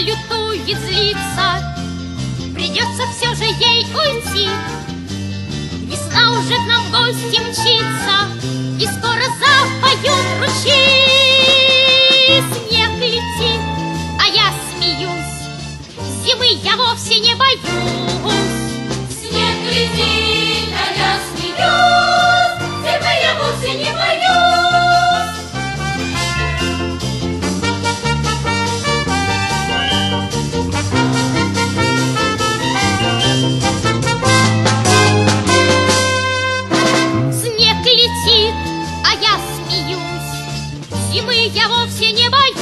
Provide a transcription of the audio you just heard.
лютует, злится, придется все же ей уйти. Весна уже к нам в гости мчится, и скоро запоют ручьи. Снег летит, а я смеюсь, зимы я вовсе не боюсь. Снег летит, а я смеюсь, зимы я вовсе не боюсь. Снег летит, а я смеюсь, зимы я вовсе не боюсь.